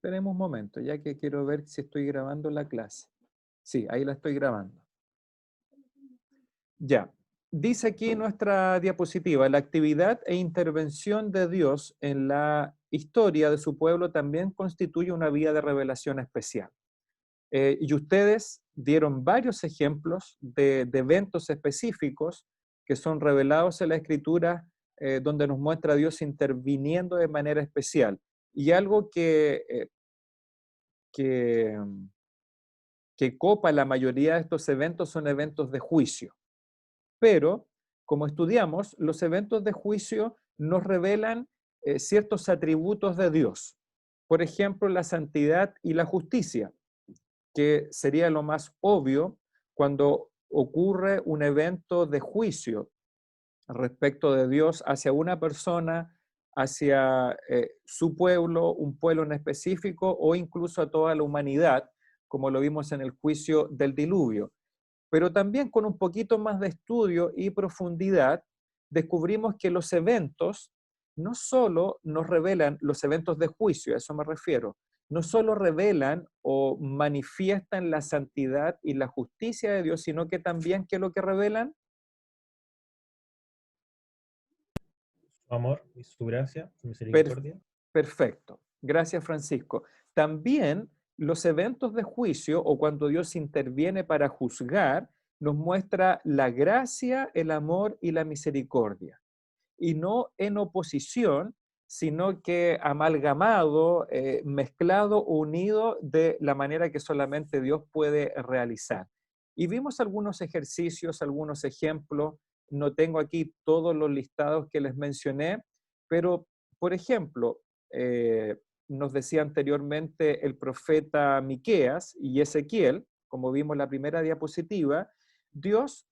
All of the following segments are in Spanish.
Esperemos un momento, ya que quiero ver si estoy grabando la clase. Sí, ahí la estoy grabando. Ya. Dice aquí nuestra diapositiva, la actividad e intervención de Dios en la historia de su pueblo también constituye una vía de revelación especial. Y ustedes dieron varios ejemplos de eventos específicos que son revelados en la Escritura, donde nos muestra a Dios interviniendo de manera especial. Y algo que, que copa la mayoría de estos eventos son eventos de juicio. Pero, como estudiamos, los eventos de juicio nos revelan ciertos atributos de Dios. Por ejemplo, la santidad y la justicia, que sería lo más obvio cuando ocurre un evento de juicio respecto de Dios hacia una persona, hacia su pueblo, un pueblo en específico, o incluso a toda la humanidad, como lo vimos en el juicio del diluvio. Pero también con un poquito más de estudio y profundidad, descubrimos que los eventos no solo nos revelan, los eventos de juicio, a eso me refiero, no solo revelan o manifiestan la santidad y la justicia de Dios, sino que también, ¿qué es lo que revelan? Su amor y su gracia, su Per- misericordia. Perfecto. Gracias, Francisco. También los eventos de juicio o cuando Dios interviene para juzgar, nos muestra la gracia, el amor y la misericordia. Y no en oposición, sino que amalgamado, mezclado, unido de la manera que solamente Dios puede realizar. Y vimos algunos ejercicios, algunos ejemplos. No tengo aquí todos los listados que les mencioné, pero, por ejemplo, eh, nos decía anteriormente el profeta Miqueas y Ezequiel, como vimos en la primera diapositiva, Dios,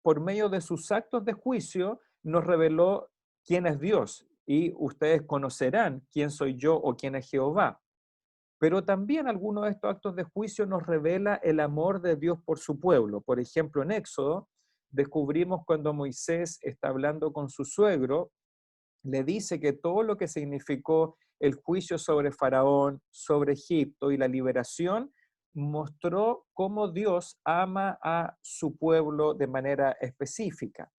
por medio de sus actos de juicio, nos reveló quién es Dios y ustedes conocerán quién soy yo o quién es Jehová. Pero también algunos de estos actos de juicio nos revela el amor de Dios por su pueblo. Por ejemplo, en Éxodo descubrimos cuando Moisés está hablando con su suegro, le dice que todo lo que significó el juicio sobre Faraón, sobre Egipto y la liberación, mostró cómo Dios ama a su pueblo de manera específica.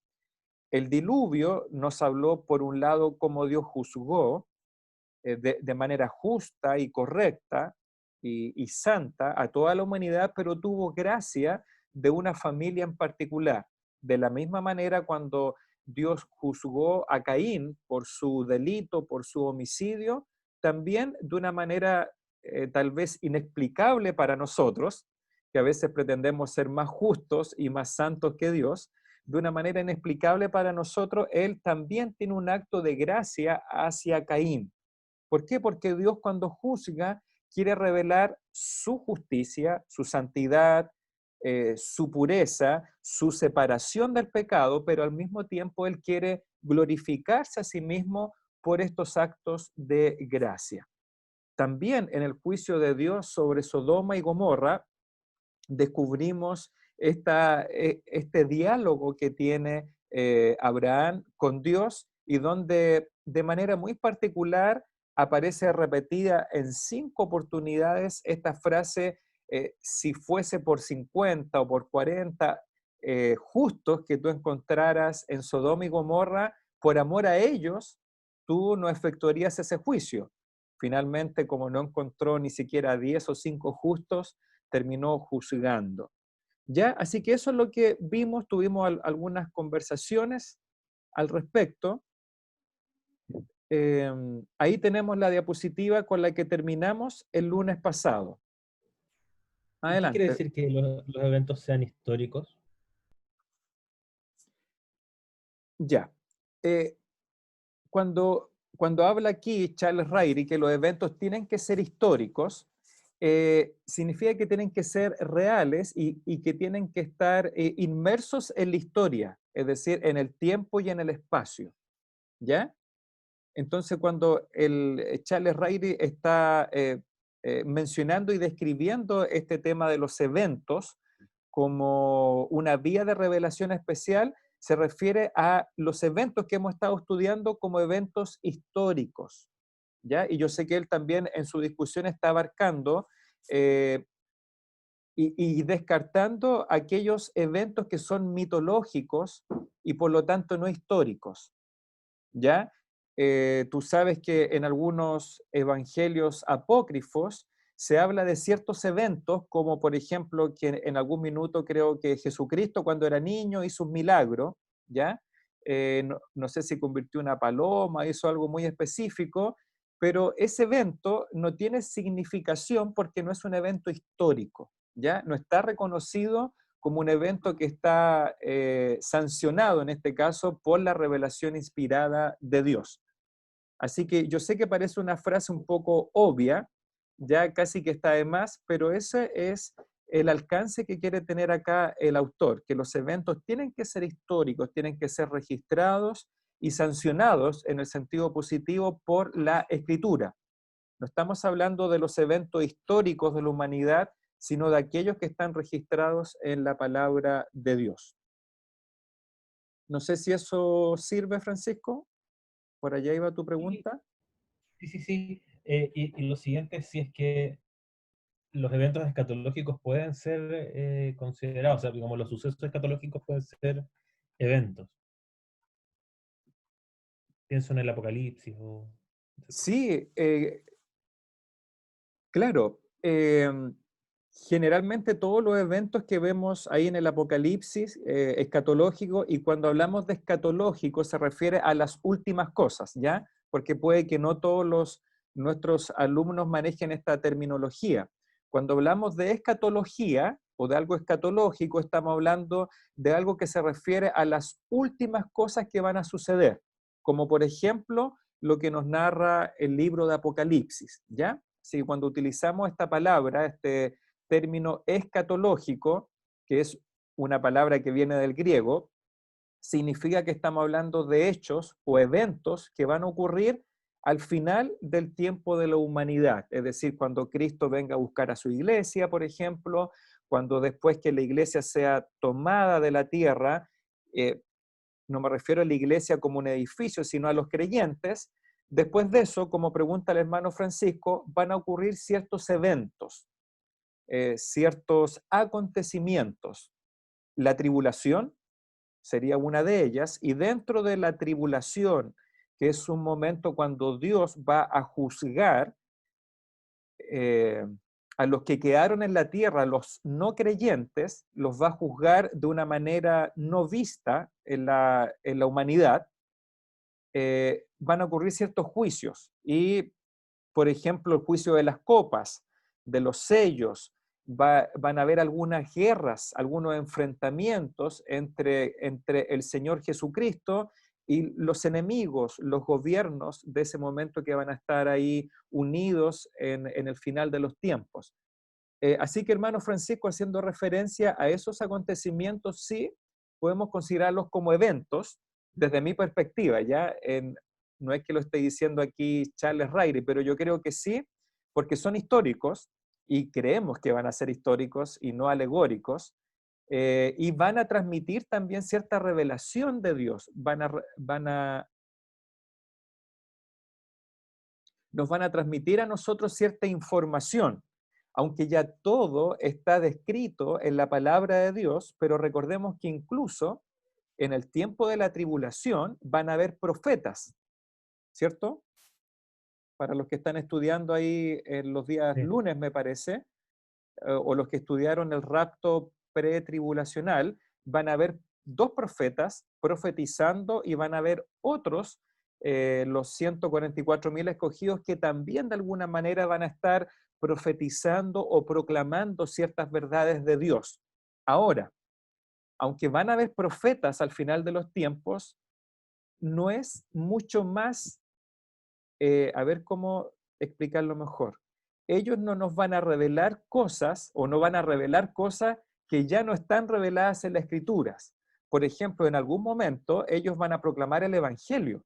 El diluvio nos habló, por un lado, cómo Dios juzgó de manera justa y correcta y santa a toda la humanidad, pero tuvo gracia de una familia en particular. De la misma manera, cuando Dios juzgó a Caín por su delito, por su homicidio, también de una manera tal vez inexplicable para nosotros, que a veces pretendemos ser más justos y más santos que Dios, de una manera inexplicable para nosotros, Él también tiene un acto de gracia hacia Caín. ¿Por qué? Porque Dios cuando juzga quiere revelar su justicia, su santidad, su pureza, su separación del pecado, pero al mismo tiempo Él quiere glorificarse a sí mismo por estos actos de gracia. También en el juicio de Dios sobre Sodoma y Gomorra descubrimos este diálogo que tiene Abraham con Dios y donde de manera muy particular aparece repetida en 5 oportunidades esta frase, si fuese por 50 o por 40 justos que tú encontraras en Sodoma y Gomorra, por amor a ellos, tú no efectuarías ese juicio. Finalmente, como no encontró ni siquiera 10 o 5 justos, terminó juzgando. ¿Ya? Así que eso es lo que vimos, tuvimos algunas conversaciones al respecto. Ahí tenemos la diapositiva con la que terminamos el lunes pasado. ¿Y qué quiere Adelante. decir que los eventos sean históricos? Ya. Eh, cuando habla aquí Charles Ryrie que los eventos tienen que ser históricos, significa que tienen que ser reales y que tienen que estar inmersos en la historia, es decir, en el tiempo y en el espacio. ¿Ya? Entonces, cuando el Charles Ryrie está mencionando y describiendo este tema de los eventos como una vía de revelación especial, se refiere a los eventos que hemos estado estudiando como eventos históricos. ¿ya? Y yo sé que él también en su discusión está abarcando eh, y descartando aquellos eventos que son mitológicos y por lo tanto no históricos, ¿ya? Tú sabes que en algunos evangelios apócrifos se habla de ciertos eventos, como por ejemplo que en algún minuto creo que Jesucristo cuando era niño hizo un milagro, ¿ya? No sé si convirtió una paloma, hizo algo muy específico, pero ese evento no tiene significación porque no es un evento histórico, ¿ya? No está reconocido como un evento que está sancionado, en este caso, por la revelación inspirada de Dios. Así que yo sé que parece una frase un poco obvia, ya casi que está de más, pero ese es el alcance que quiere tener acá el autor, que los eventos tienen que ser históricos, tienen que ser registrados y sancionados en el sentido positivo por la escritura. No estamos hablando de los eventos históricos de la humanidad, sino de aquellos que están registrados en la palabra de Dios. No sé si eso sirve, Francisco. Por allá iba tu Sí, pregunta. sí, sí, sí. Y lo siguiente, si es que los eventos escatológicos pueden ser considerados, o sea, como los sucesos escatológicos pueden ser eventos. Pienso en el Apocalipsis o ese tipo. Sí, claro. Generalmente todos los eventos que vemos ahí en el Apocalipsis escatológico, y cuando hablamos de escatológico se refiere a las últimas cosas, ¿ya? Porque puede que no todos nuestros alumnos manejen esta terminología. Cuando hablamos de escatología o de algo escatológico, estamos hablando de algo que se refiere a las últimas cosas que van a suceder, como por ejemplo lo que nos narra el libro de Apocalipsis, ¿ya? Sí, cuando utilizamos esta palabra, este término escatológico, que es una palabra que viene del griego, significa que estamos hablando de hechos o eventos que van a ocurrir al final del tiempo de la humanidad, es decir, cuando Cristo venga a buscar a su iglesia, por ejemplo, cuando después que la iglesia sea tomada de la tierra, eh, no me refiero a la iglesia como un edificio, sino a los creyentes. Después de eso, como pregunta el hermano Francisco, van a ocurrir ciertos eventos, ciertos acontecimientos. La tribulación sería una de ellas, y dentro de la tribulación, que es un momento cuando Dios va a juzgar eh, a los que quedaron en la tierra, los no creyentes, los va a juzgar de una manera no vista en la humanidad. Van a ocurrir ciertos juicios y, por ejemplo, el juicio de las copas, de los sellos, van a haber algunas guerras, algunos enfrentamientos entre el Señor Jesucristo y los enemigos, los gobiernos de ese momento que van a estar ahí unidos en el final de los tiempos. Así que, hermano Francisco, haciendo referencia a esos acontecimientos, sí, podemos considerarlos como eventos, desde mi perspectiva, ¿ya? No es que lo esté diciendo aquí Charles Ryrie, pero yo creo que sí, porque son históricos y creemos que van a ser históricos y no alegóricos, y van a transmitir también cierta revelación de Dios, nos van a transmitir a nosotros cierta información, aunque ya todo está descrito en la palabra de Dios, pero recordemos que incluso en el tiempo de la tribulación van a haber profetas, ¿cierto? Para los que están estudiando ahí en los días Sí. lunes, me parece, o los que estudiaron el rapto pretribulacional, van a haber dos profetas profetizando y van a haber otros, los 144.000 escogidos, que también de alguna manera van a estar profetizando o proclamando ciertas verdades de Dios. Ahora, aunque van a haber profetas al final de los tiempos, no es mucho más, a ver cómo explicarlo mejor. Ellos no nos van a revelar cosas o no van a revelar cosas que ya no están reveladas en las escrituras. Por ejemplo, en algún momento ellos van a proclamar el Evangelio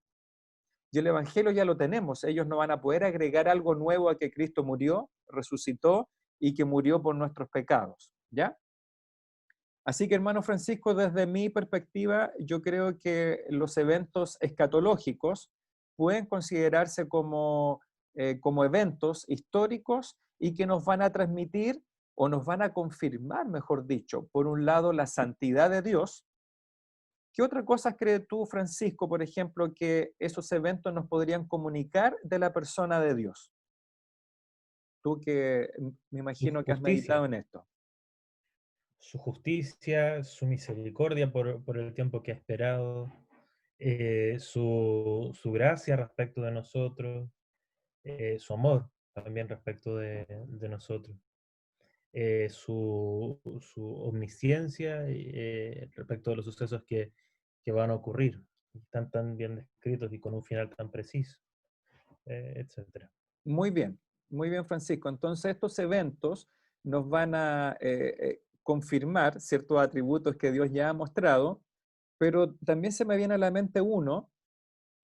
y el Evangelio ya lo tenemos. Ellos no van a poder agregar algo nuevo a que Cristo murió, resucitó y que murió por nuestros pecados. ¿Ya? Así que, hermano Francisco, desde mi perspectiva, yo creo que los eventos escatológicos pueden considerarse como como eventos históricos y que nos van a transmitir o nos van a confirmar, mejor dicho, por un lado, la santidad de Dios. ¿Qué otras cosas crees tú, Francisco, por ejemplo, que esos eventos nos podrían comunicar de la persona de Dios? Tú que me Su imagino que has justicia, meditado en esto. su justicia, su misericordia por el tiempo que ha esperado, su gracia respecto de nosotros, su amor también respecto de nosotros, su omnisciencia respecto de los sucesos que van a ocurrir, están tan bien descritos y con un final tan preciso, etcétera. Muy bien, Francisco. Entonces, estos eventos nos van a confirmar ciertos atributos que Dios ya ha mostrado, pero también se me viene a la mente uno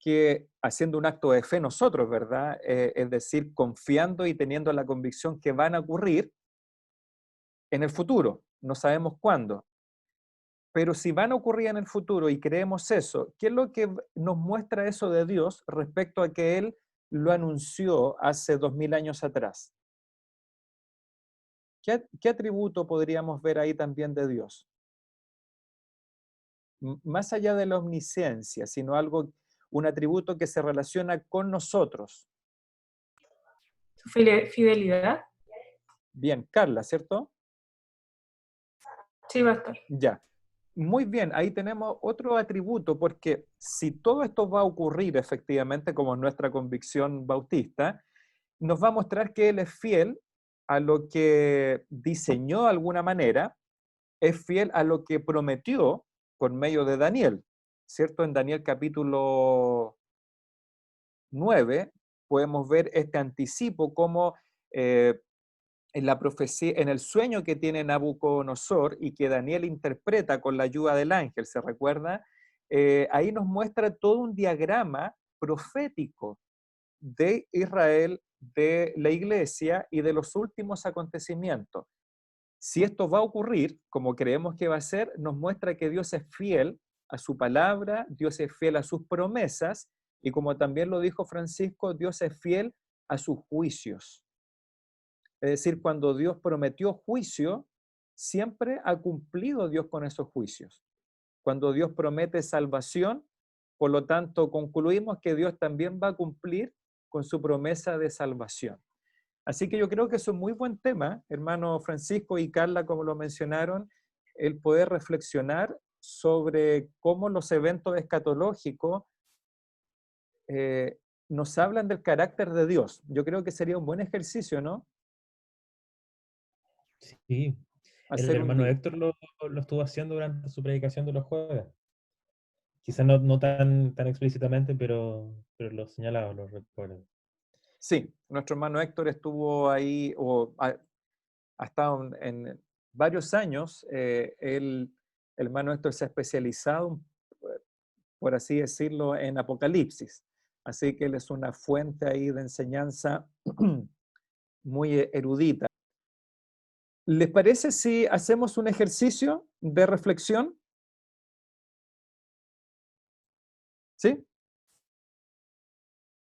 que haciendo un acto de fe nosotros, ¿verdad? Es decir, confiando y teniendo la convicción que van a ocurrir en el futuro, no sabemos cuándo. Pero si van a ocurrir en el futuro y creemos eso, ¿qué es lo que nos muestra eso de Dios respecto a que Él lo anunció hace 2000 años atrás? ¿Qué atributo podríamos ver ahí también de Dios? Más allá de la omnisciencia, sino algo, un atributo que se relaciona con nosotros. Su fidelidad. Bien, Carla, ¿cierto? Sí, va a estar. Ya. Muy bien, ahí tenemos otro atributo, porque si todo esto va a ocurrir efectivamente, como es nuestra convicción bautista, nos va a mostrar que Él es fiel a lo que diseñó de alguna manera, es fiel a lo que prometió por medio de Daniel, ¿cierto? En Daniel capítulo 9 podemos ver este anticipo como en la profecía, en el sueño que tiene Nabucodonosor y que Daniel interpreta con la ayuda del ángel, ¿se recuerda? Ahí nos muestra todo un diagrama profético de Israel, de la iglesia y de los últimos acontecimientos. Si esto va a ocurrir, como creemos que va a ser, nos muestra que Dios es fiel a su palabra, Dios es fiel a sus promesas y como también lo dijo Francisco, Dios es fiel a sus juicios. Es decir, cuando Dios prometió juicio, siempre ha cumplido Dios con esos juicios. Cuando Dios promete salvación, por lo tanto, concluimos que Dios también va a cumplir con su promesa de salvación. Así que yo creo que es un muy buen tema, hermano Francisco y Carla, como lo mencionaron, el poder reflexionar sobre cómo los eventos escatológicos nos hablan del carácter de Dios. Yo creo que sería un buen ejercicio, ¿no? Sí, el Hacer un hermano día. Héctor lo estuvo haciendo durante su predicación de los jueves. Quizás no tan explícitamente, pero lo señalaba, lo recuerdo. Sí, nuestro hermano Héctor estuvo ahí o ha estado en varios años. El hermano Héctor se ha especializado, por así decirlo, en Apocalipsis. Así que él es una fuente ahí de enseñanza muy erudita. ¿Les parece si hacemos un ejercicio de reflexión? ¿Sí?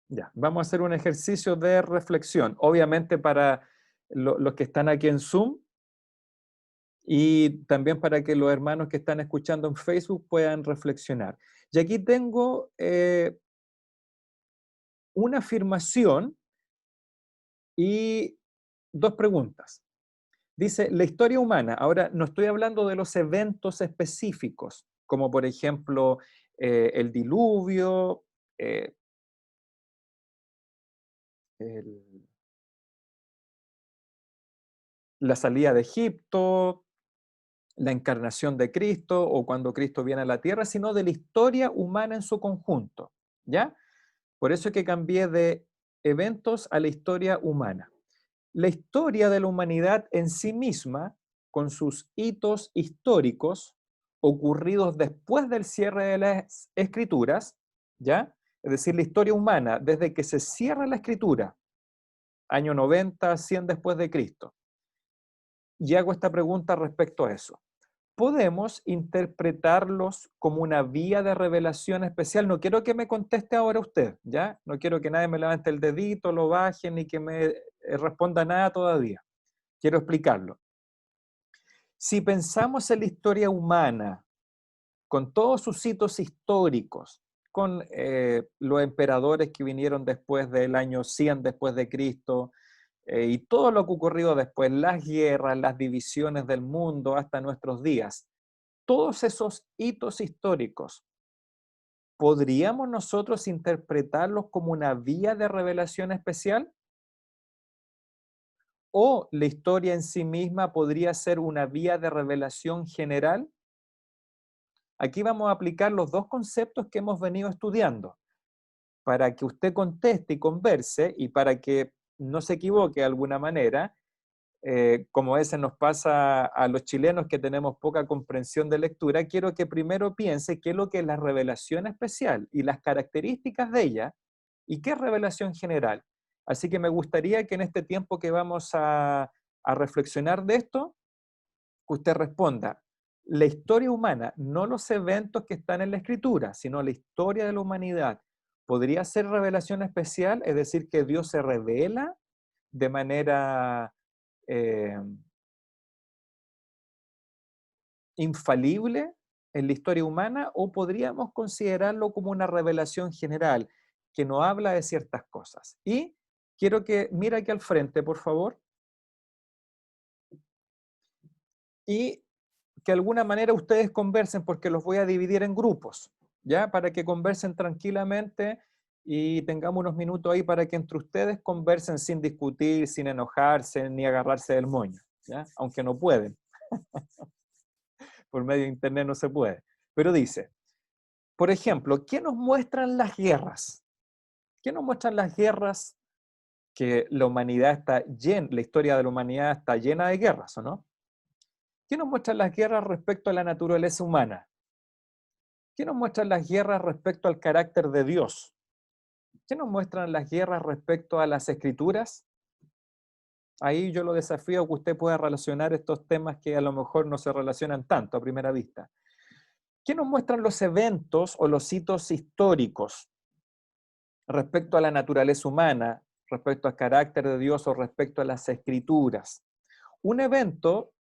Ya, vamos a hacer un ejercicio de reflexión. Obviamente para los que están aquí en Zoom y también para que los hermanos que están escuchando en Facebook puedan reflexionar. Y aquí tengo una afirmación y dos preguntas. Dice, la historia humana, ahora no estoy hablando de los eventos específicos, como por ejemplo el diluvio, eh, el- la salida de Egipto, la encarnación de Cristo o cuando Cristo viene a la tierra, sino de la historia humana en su conjunto, ¿ya? Por eso es que cambié de eventos a la historia humana. La historia de la humanidad en sí misma, con sus hitos históricos ocurridos después del cierre de las escrituras, ¿ya? Es decir, la historia humana, desde que se cierra la escritura, año 90, 100 después de Cristo. Y hago esta pregunta respecto a eso. podemos interpretarlos como una vía de revelación especial. No quiero que me conteste ahora usted, ¿ya? No quiero que nadie me levante el dedito, lo baje, ni que me responda nada todavía. Quiero explicarlo. Si pensamos en la historia humana, con todos sus hitos históricos, con los emperadores que vinieron después del año 100 después de Cristo, y todo lo que ocurrió después, las guerras, las divisiones del mundo hasta nuestros días, todos esos hitos históricos, ¿podríamos nosotros interpretarlos como una vía de revelación especial? ¿O la historia en sí misma podría ser una vía de revelación general? Aquí vamos a aplicar los dos conceptos que hemos venido estudiando para que usted conteste y converse y para que no se equivoque de alguna manera, como a veces nos pasa a los chilenos que tenemos poca comprensión de lectura. Quiero que primero piense qué es lo que es la revelación especial y las características de ella y qué es revelación general. Así que me gustaría que en este tiempo que vamos a reflexionar de esto, usted responda, la historia humana, no los eventos que están en la escritura, sino la historia de la humanidad, ¿podría ser revelación especial? Es decir, que Dios se revela de manera eh, infalible en la historia humana, o podríamos considerarlo como una revelación general que nos habla de ciertas cosas. Y quiero que mire aquí al frente, por favor, y que de alguna manera ustedes conversen, porque los voy a dividir en grupos, ¿ya? Para que conversen tranquilamente y tengamos unos minutos ahí para que entre ustedes conversen sin discutir, sin enojarse, ni agarrarse del moño, ¿ya? Aunque no pueden. Por medio de internet no se puede. Pero dice, por ejemplo, ¿qué nos muestran las guerras? ¿Qué nos muestran las guerras? Que la humanidad está llena, la historia de la humanidad está llena de guerras, ¿o no? ¿Qué nos muestran las guerras respecto a la naturaleza humana? ¿Qué nos muestran las guerras respecto al carácter de Dios? ¿Qué nos muestran las guerras respecto a las escrituras? Ahí yo lo desafío a que usted pueda relacionar estos temas que a lo mejor no se relacionan tanto a primera vista. ¿Qué nos muestran los eventos o los hitos históricos respecto a la naturaleza humana, respecto al carácter de Dios o respecto a las escrituras? Un evento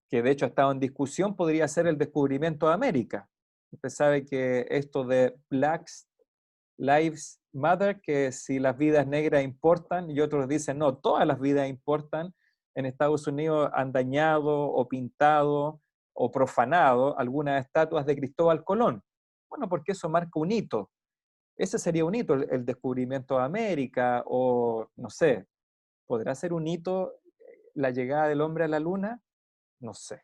que de hecho ha estado en discusión podría ser el descubrimiento de América. Usted sabe que esto de Black Lives Matter, que si las vidas negras importan, y otros dicen, no, todas las vidas importan, en Estados Unidos han dañado o pintado o profanado algunas estatuas de Cristóbal Colón. Bueno, porque eso marca un hito. Ese sería un hito, el descubrimiento de América, o no sé, ¿podrá ser un hito la llegada del hombre a la luna? No sé.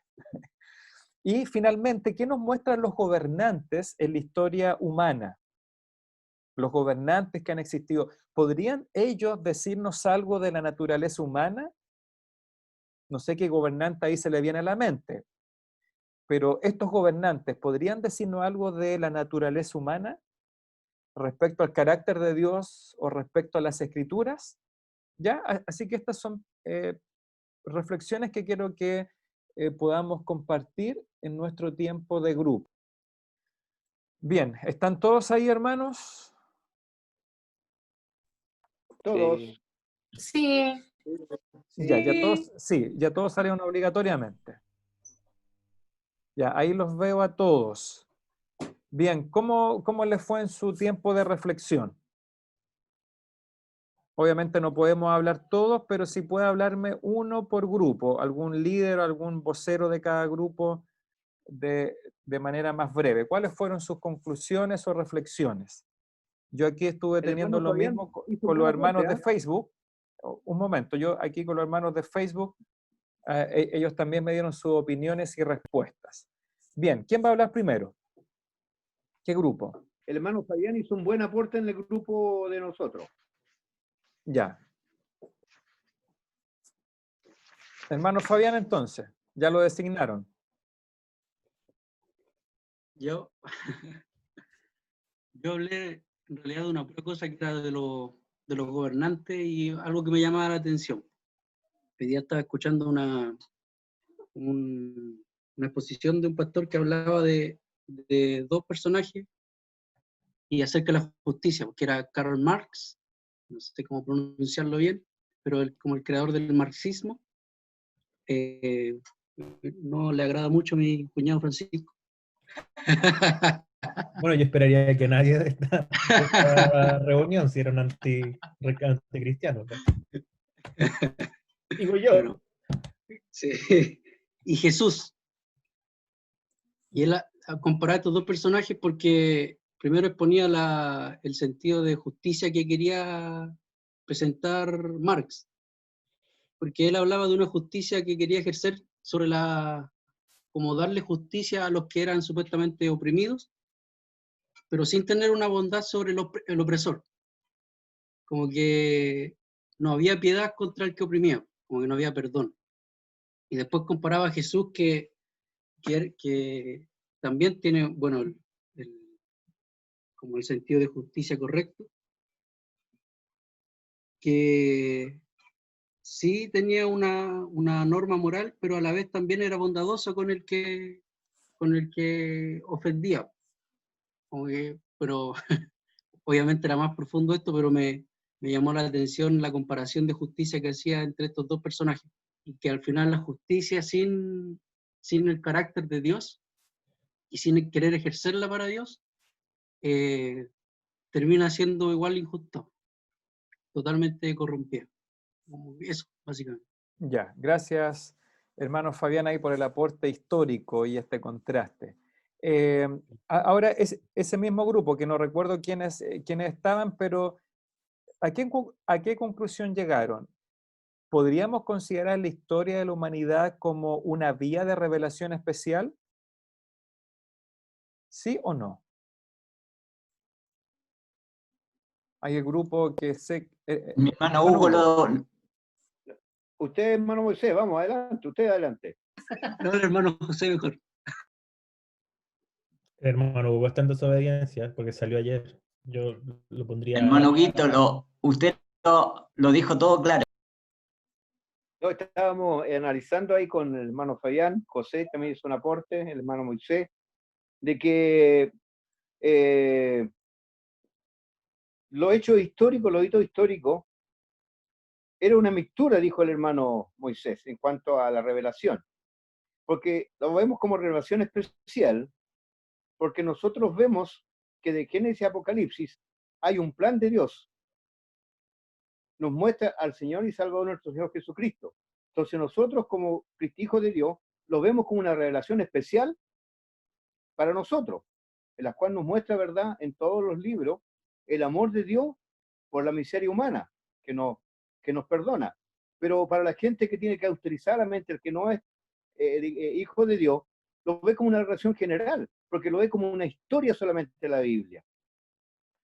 Y finalmente, ¿qué nos muestran los gobernantes en la historia humana? Los gobernantes que han existido, ¿podrían ellos decirnos algo de la naturaleza humana? No sé qué gobernante ahí se le viene a la mente, pero estos gobernantes, ¿podrían decirnos algo de la naturaleza humana respecto al carácter de Dios o respecto a las escrituras? ¿Ya? Así que estas son reflexiones que quiero que podamos compartir en nuestro tiempo de grupo. Bien, ¿están todos ahí, hermanos? Todos. Sí, Ya todos, sí, ya todos salieron obligatoriamente. Ya, ahí los veo a todos. Bien, ¿cómo les fue en su tiempo de reflexión? Obviamente no podemos hablar todos, pero sí puede hablarme uno por grupo, algún líder, algún vocero de cada grupo de manera más breve. ¿Cuáles fueron sus conclusiones o reflexiones? Yo aquí estuve El teniendo hermano lo Fabián mismo hizo con los buen hermanos aporte, de Facebook. Un momento, yo aquí con los hermanos de Facebook, ellos también me dieron sus opiniones y respuestas. Bien, ¿quién va a hablar primero? ¿Qué grupo? El hermano Fabián hizo un buen aporte en el grupo de nosotros. Ya. Hermano Fabián, entonces, ya lo designaron. Yo, yo hablé en realidad de una pura cosa que era de los gobernantes y algo que me llamaba la atención. Hoy día estaba escuchando una exposición de un pastor que hablaba de dos personajes y acerca de la justicia, porque era Karl Marx, no sé cómo pronunciarlo bien, pero como el creador del marxismo, no le agrada mucho a mi cuñado Francisco. Bueno, yo esperaría que nadie de esta reunión si eran anticristianos, ¿no? Digo yo. Bueno, sí. Y Jesús. Y él comparaba estos dos personajes porque primero exponía el sentido de justicia que quería presentar Marx, porque él hablaba de una justicia que quería ejercer sobre como darle justicia a los que eran supuestamente oprimidos, pero sin tener una bondad sobre el opresor, como que no había piedad contra el que oprimía, como que no había perdón. Y después comparaba a Jesús que también tiene, bueno, como el sentido de justicia correcto, que sí tenía una norma moral, pero a la vez también era bondadoso con el que ofendía. Pero obviamente era más profundo esto, pero me llamó la atención la comparación de justicia que hacía entre estos dos personajes, y que al final la justicia sin el carácter de Dios y sin querer ejercerla para Dios, termina siendo igual injusta, totalmente corrompida. Eso, básicamente. Ya, gracias, hermano Fabián, ahí por el aporte histórico y este contraste. Ahora, ese mismo grupo, que no recuerdo quiénes estaban, pero ¿a qué conclusión llegaron? ¿Podríamos considerar la historia de la humanidad como una vía de revelación especial? ¿Sí o no? Hay el grupo que sé... Mi hermano hermano Hugo Hugo. Usted, hermano Moisés, vamos adelante, usted adelante. No, el hermano José mejor. Hermano Hugo está en desobediencia porque salió ayer. Yo lo pondría. Hermano Huguito, usted lo dijo todo claro. No, estábamos analizando ahí con el hermano Fabián, José también hizo un aporte, el hermano Moisés, de que los hechos históricos, era una mixtura, dijo el hermano Moisés, en cuanto a la revelación. Porque lo vemos como revelación especial, porque nosotros vemos que de Génesis y Apocalipsis hay un plan de Dios. Nos muestra al Señor y Salvador nuestro Señor Jesucristo. Entonces nosotros como hijos de Dios lo vemos como una revelación especial para nosotros, en la cual nos muestra, ¿verdad?, en todos los libros, el amor de Dios por la miseria humana, que nos perdona. Pero para la gente que tiene que autorizar la mente, el que no es hijo de Dios, lo ve como una relación general, porque lo ve como una historia solamente de la Biblia.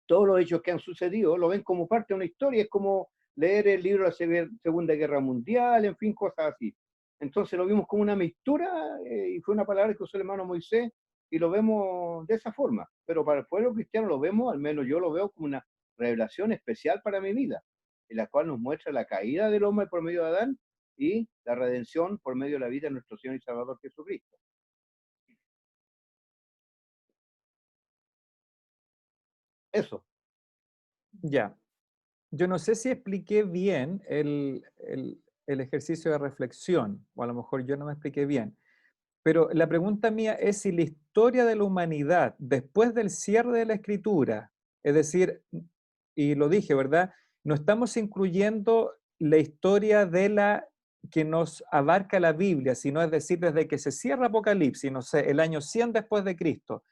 Todos los hechos que han sucedido lo ven como parte de una historia, es como leer el libro de la Segunda Guerra Mundial, en fin, cosas así. Entonces lo vimos como una mixtura, y fue una palabra que usó el hermano Moisés, y lo vemos de esa forma. Pero para el pueblo cristiano lo vemos, al menos yo lo veo como una revelación especial para mi vida, en la cual nos muestra la caída del hombre por medio de Adán y la redención por medio de la vida de nuestro Señor y Salvador Jesucristo. Eso. Ya. Yo no sé si expliqué bien el ejercicio de reflexión, o a lo mejor yo no me expliqué bien, pero la pregunta mía es si la historia de la humanidad después del cierre de la escritura, es decir, y lo dije, ¿verdad? No estamos incluyendo la historia de la que nos abarca la Biblia, sino es decir, desde que se cierra Apocalipsis, no sé, el año 100 después de Cristo,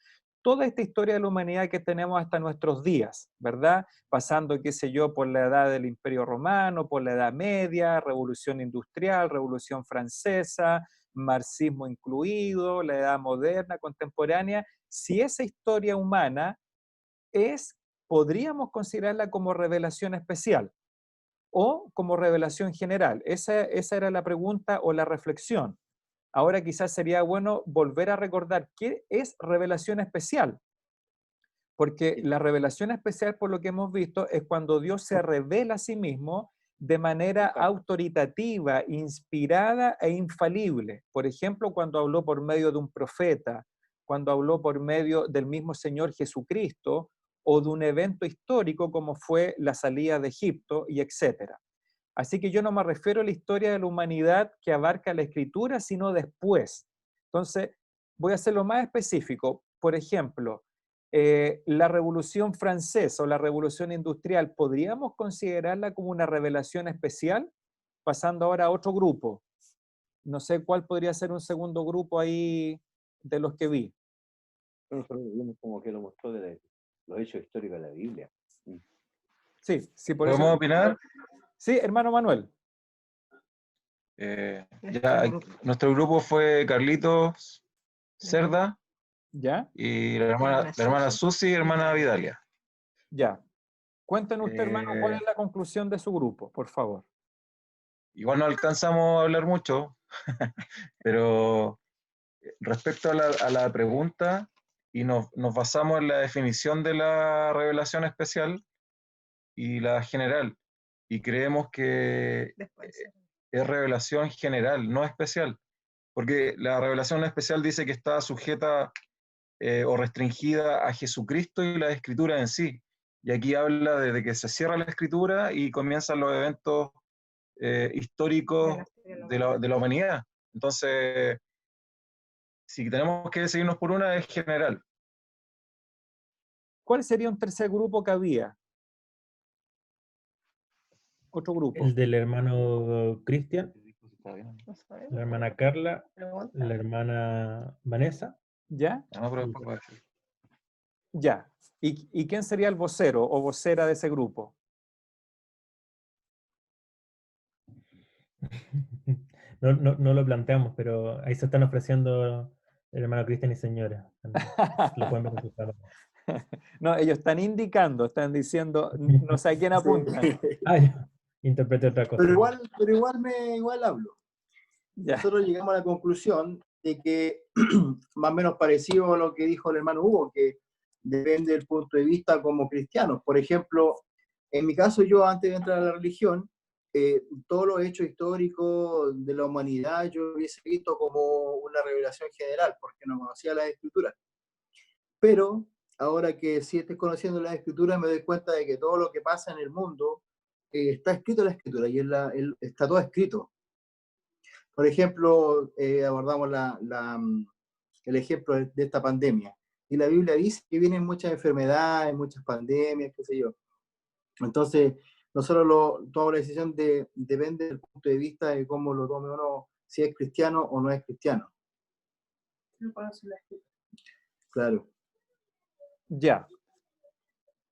toda esta historia de la humanidad que tenemos hasta nuestros días, ¿verdad? Pasando, qué sé yo, por la edad del Imperio Romano, por la Edad Media, Revolución Industrial, Revolución Francesa, marxismo incluido, la edad moderna, contemporánea, si esa historia humana podríamos considerarla como revelación especial o como revelación general. Esa era la pregunta o la reflexión. Ahora quizás sería bueno volver a recordar qué es revelación especial, porque la revelación especial, por lo que hemos visto, es cuando Dios se revela a sí mismo de manera autoritativa, inspirada e infalible. Por ejemplo, cuando habló por medio de un profeta, cuando habló por medio del mismo Señor Jesucristo, o de un evento histórico como fue la salida de Egipto, y etcétera. Así que yo no me refiero a la historia de la humanidad que abarca la Escritura, sino después. Entonces, voy a hacerlo más específico. Por ejemplo, la Revolución Francesa o la Revolución Industrial, ¿podríamos considerarla como una revelación especial? Pasando ahora a otro grupo. No sé cuál podría ser un segundo grupo ahí de los que vi. Nosotros vimos como que lo mostró de los hechos históricos de la Biblia. Sí, sí, por eso. ¿Podemos opinar? Sí, hermano Manuel. Nuestro grupo fue Carlitos Cerda ¿Ya? y la hermana Susi y hermana Vidalia. Ya. Cuéntenos usted, hermano, cuál es la conclusión de su grupo, por favor. Igual no alcanzamos a hablar mucho, pero respecto a la pregunta, y nos basamos en la definición de la revelación especial y la general, y creemos que es revelación general, no especial, porque la revelación especial dice que está sujeta o restringida a Jesucristo y la Escritura en sí, y aquí habla desde que se cierra la Escritura y comienzan los eventos históricos de la humanidad. Entonces, si tenemos que decidirnos por una, es general. ¿Cuál sería un tercer grupo que había? Otro grupo. El del hermano Cristian, la hermana Carla, la hermana Vanessa. ¿Ya? No, pero después voy a decir. Ya. ¿Y quién sería el vocero o vocera de ese grupo? No lo planteamos, pero ahí se están ofreciendo el hermano Cristian y señora. Lo pueden ver en sus cámaras. No, ellos están indicando, están diciendo, no sé a quién apuntan. Ah, ya. Interpreté otra cosa. Pero igual hablo. Ya. Nosotros llegamos a la conclusión de que, más o menos parecido a lo que dijo el hermano Hugo, que depende del punto de vista como cristianos. Por ejemplo, en mi caso, yo antes de entrar a la religión, todos los hechos históricos de la humanidad yo hubiese visto como una revelación general, porque no conocía las escrituras. Pero ahora que sí estoy conociendo las escrituras, me doy cuenta de que todo lo que pasa en el mundo está escrito en la escritura y está todo escrito. Por ejemplo, abordamos el ejemplo de esta pandemia. Y la Biblia dice que vienen muchas enfermedades, muchas pandemias, qué sé yo. Entonces, nosotros tomamos la decisión depende del punto de vista de cómo lo tome uno, si es cristiano o no es cristiano. Claro. Ya.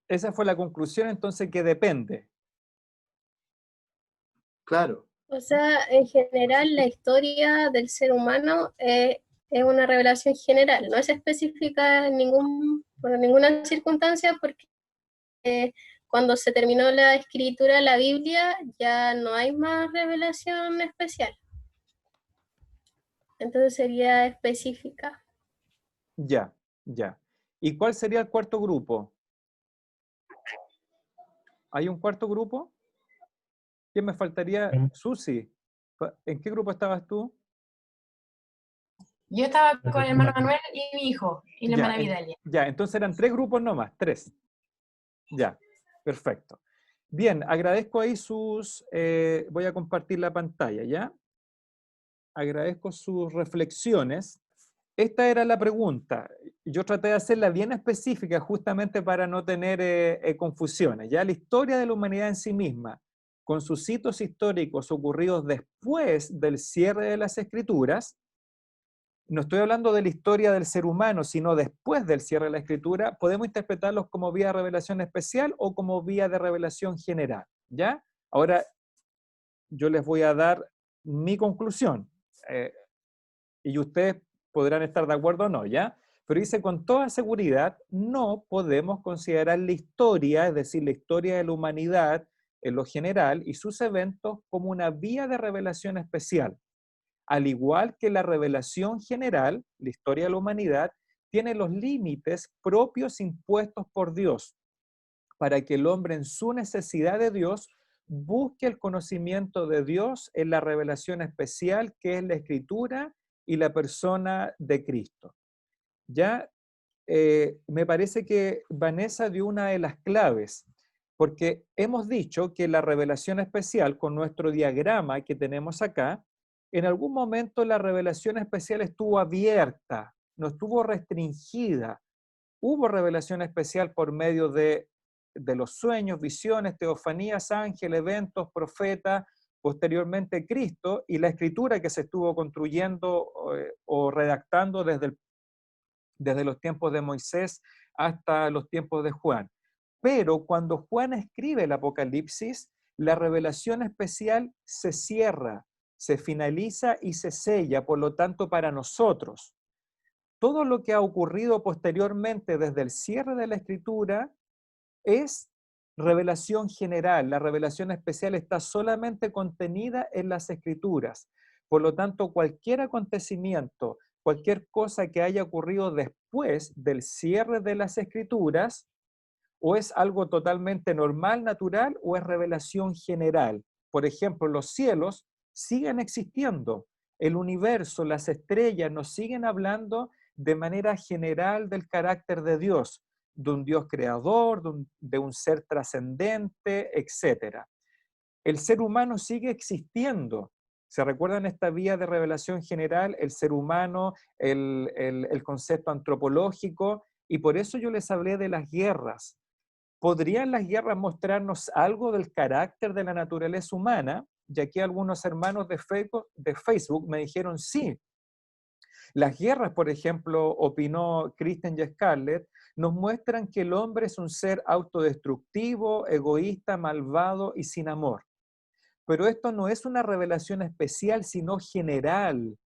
Esa fue la conclusión, entonces, que depende. Claro. O sea, en general la historia del ser humano es una revelación general, no es específica por ninguna circunstancia, porque cuando se terminó la escritura de la Biblia ya no hay más revelación especial. Entonces sería específica. Ya, ya. ¿Y cuál sería el cuarto grupo? ¿Hay un cuarto grupo? ¿Quién me faltaría? Susi. ¿En qué grupo estabas tú? Yo estaba con el hermano Manuel y mi hijo, y la hermana Vidalia. Ya, entonces eran 3 grupos nomás, 3. Ya, perfecto. Bien, agradezco ahí voy a compartir la pantalla, ¿ya? Agradezco sus reflexiones. Esta era la pregunta. Yo traté de hacerla bien específica justamente para no tener confusiones. Ya la historia de la humanidad en sí misma, con sus hitos históricos ocurridos después del cierre de las Escrituras, no estoy hablando de la historia del ser humano, sino después del cierre de la Escritura, podemos interpretarlos como vía de revelación especial o como vía de revelación general, ¿ya? Ahora, yo les voy a dar mi conclusión, y ustedes podrán estar de acuerdo o no, ¿ya? Pero dice, con toda seguridad, no podemos considerar la historia, es decir, la historia de la humanidad en lo general y sus eventos como una vía de revelación especial. Al igual que la revelación general, la historia de la humanidad, tiene los límites propios impuestos por Dios, para que el hombre en su necesidad de Dios busque el conocimiento de Dios en la revelación especial que es la Escritura y la persona de Cristo. Ya me parece que Vanessa dio una de las claves, porque hemos dicho que la revelación especial, con nuestro diagrama que tenemos acá, en algún momento la revelación especial estuvo abierta, no estuvo restringida. Hubo revelación especial por medio de los sueños, visiones, teofanías, ángeles, eventos, profetas, posteriormente Cristo y la escritura que se estuvo construyendo o redactando desde los tiempos de Moisés hasta los tiempos de Juan. Pero cuando Juan escribe el Apocalipsis, la revelación especial se cierra, se finaliza y se sella, por lo tanto, para nosotros. Todo lo que ha ocurrido posteriormente desde el cierre de la Escritura es revelación general. La revelación especial está solamente contenida en las Escrituras. Por lo tanto, cualquier acontecimiento, cualquier cosa que haya ocurrido después del cierre de las Escrituras, o es algo totalmente normal, natural, o es revelación general. Por ejemplo, los cielos siguen existiendo. El universo, las estrellas nos siguen hablando de manera general del carácter de Dios, de un Dios creador, de un ser trascendente, etc. El ser humano sigue existiendo. ¿Se recuerdan esta vía de revelación general? El ser humano, el concepto antropológico, y por eso yo les hablé de las guerras. ¿Podrían las guerras mostrarnos algo del carácter de la naturaleza humana? Y aquí algunos hermanos de Facebook me dijeron sí. Las guerras, por ejemplo, opinó Kristen y Scarlett, nos muestran que el hombre es un ser autodestructivo, egoísta, malvado y sin amor. Pero esto no es una revelación especial, sino general,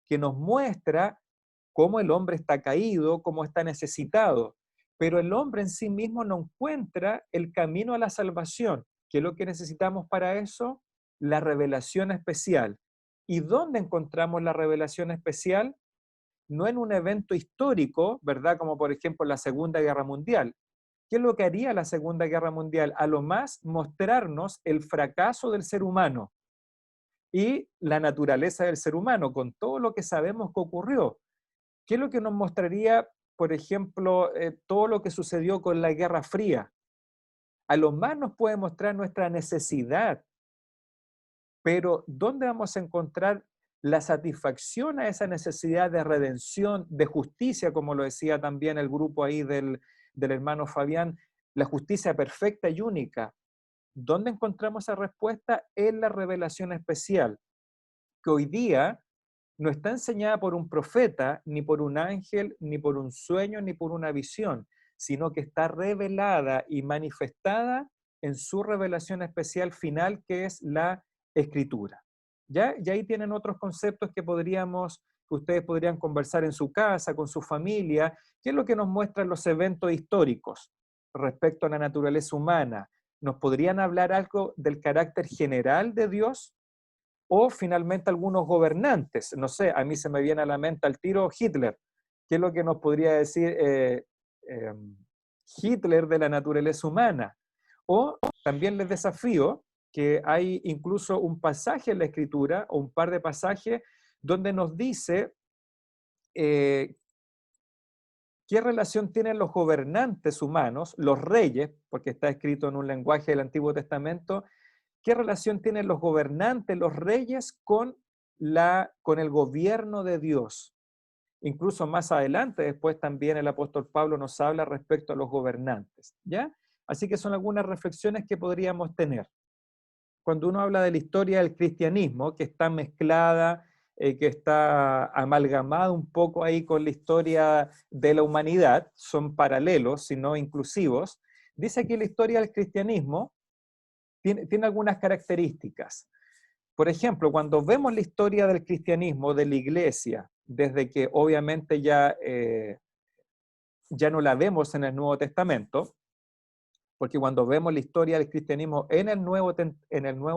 que nos muestra cómo el hombre está caído, cómo está necesitado. Pero el hombre en sí mismo no encuentra el camino a la salvación. ¿Qué es lo que necesitamos para eso? La revelación especial. ¿Y dónde encontramos la revelación especial? No en un evento histórico, ¿verdad? Como por ejemplo la Segunda Guerra Mundial. ¿Qué es lo que haría la Segunda Guerra Mundial? A lo más mostrarnos el fracaso del ser humano y la naturaleza del ser humano, con todo lo que sabemos que ocurrió. ¿Qué es lo que nos mostraría, por ejemplo, todo lo que sucedió con la Guerra Fría? A lo más nos puede mostrar nuestra necesidad, pero ¿dónde vamos a encontrar la satisfacción a esa necesidad de redención, de justicia, como lo decía también el grupo ahí del hermano Fabián, la justicia perfecta y única? ¿Dónde encontramos esa respuesta? En la revelación especial, que hoy día no está enseñada por un profeta, ni por un ángel, ni por un sueño, ni por una visión, sino que está revelada y manifestada en su revelación especial final, que es la Escritura. ¿Ya? Y ahí tienen otros conceptos que ustedes podrían conversar en su casa, con su familia. ¿Qué es lo que nos muestran los eventos históricos respecto a la naturaleza humana? ¿Nos podrían hablar algo del carácter general de Dios? O finalmente algunos gobernantes. No sé, a mí se me viene a la mente al tiro Hitler. ¿Qué es lo que nos podría decir Hitler de la naturaleza humana? O también les desafío que hay incluso un pasaje en la Escritura, o un par de pasajes, donde nos dice qué relación tienen los gobernantes humanos, los reyes, porque está escrito en un lenguaje del Antiguo Testamento, qué relación tienen los gobernantes, los reyes, con el gobierno de Dios. Incluso más adelante, después también el apóstol Pablo nos habla respecto a los gobernantes, ¿ya? Así que son algunas reflexiones que podríamos tener. Cuando uno habla de la historia del cristianismo, que está mezclada, que está amalgamada un poco ahí con la historia de la humanidad, son paralelos, sino inclusivos, dice que la historia del cristianismo tiene algunas características. Por ejemplo, cuando vemos la historia del cristianismo, de la iglesia, desde que obviamente ya no la vemos en el Nuevo Testamento, porque cuando vemos la historia del cristianismo en el Nuevo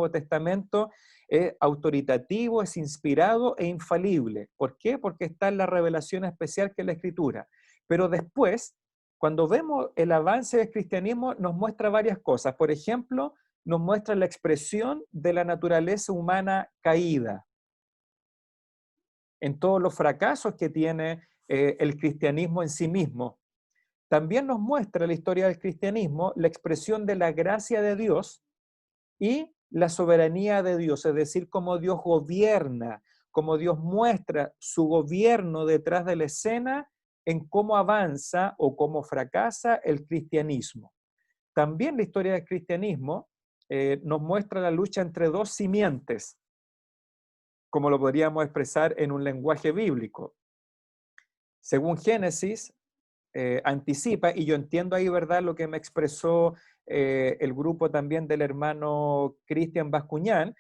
Testamento, es autoritativo, es inspirado e infalible. ¿Por qué? Porque está en la revelación especial que es la Escritura. Pero después, cuando vemos el avance del cristianismo, nos muestra varias cosas. Por ejemplo, nos muestra la expresión de la naturaleza humana caída, en todos los fracasos que tiene el cristianismo en sí mismo. También nos muestra la historia del cristianismo la expresión de la gracia de Dios y la soberanía de Dios, es decir, cómo Dios gobierna, cómo Dios muestra su gobierno detrás de la escena en cómo avanza o cómo fracasa el cristianismo. También la historia del cristianismo nos muestra la lucha entre dos simientes, como lo podríamos expresar en un lenguaje bíblico. Según Génesis, anticipa, y yo entiendo ahí, ¿verdad?, lo que me expresó el grupo también del hermano Cristian Bascuñán.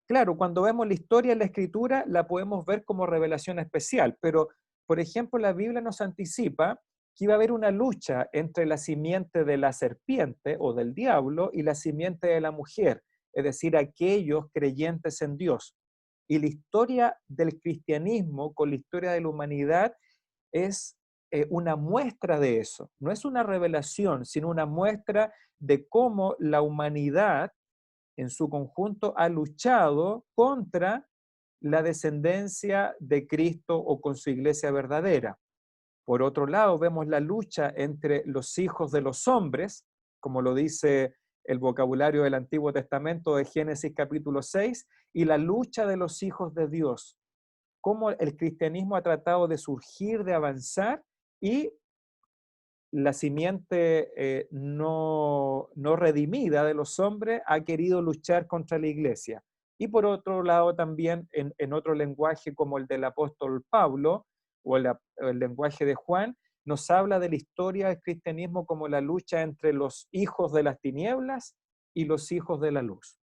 Claro, cuando vemos la historia en la Escritura, la podemos ver como revelación especial, pero, por ejemplo, la Biblia nos anticipa que iba a haber una lucha entre la simiente de la serpiente o del diablo y la simiente de la mujer, es decir, aquellos creyentes en Dios. Y la historia del cristianismo con la historia de la humanidad es una muestra de eso. No es una revelación, sino una muestra de cómo la humanidad en su conjunto ha luchado contra la descendencia de Cristo o con su iglesia verdadera. Por otro lado, vemos la lucha entre los hijos de los hombres, como lo dice el vocabulario del Antiguo Testamento de Génesis capítulo 6, y la lucha de los hijos de Dios. Cómo el cristianismo ha tratado de surgir, de avanzar, y la simiente no redimida de los hombres ha querido luchar contra la iglesia. Y por otro lado también en otro lenguaje como el del apóstol Pablo o el lenguaje de Juan, nos habla de la historia del cristianismo como la lucha entre los hijos de las tinieblas y los hijos de la luz.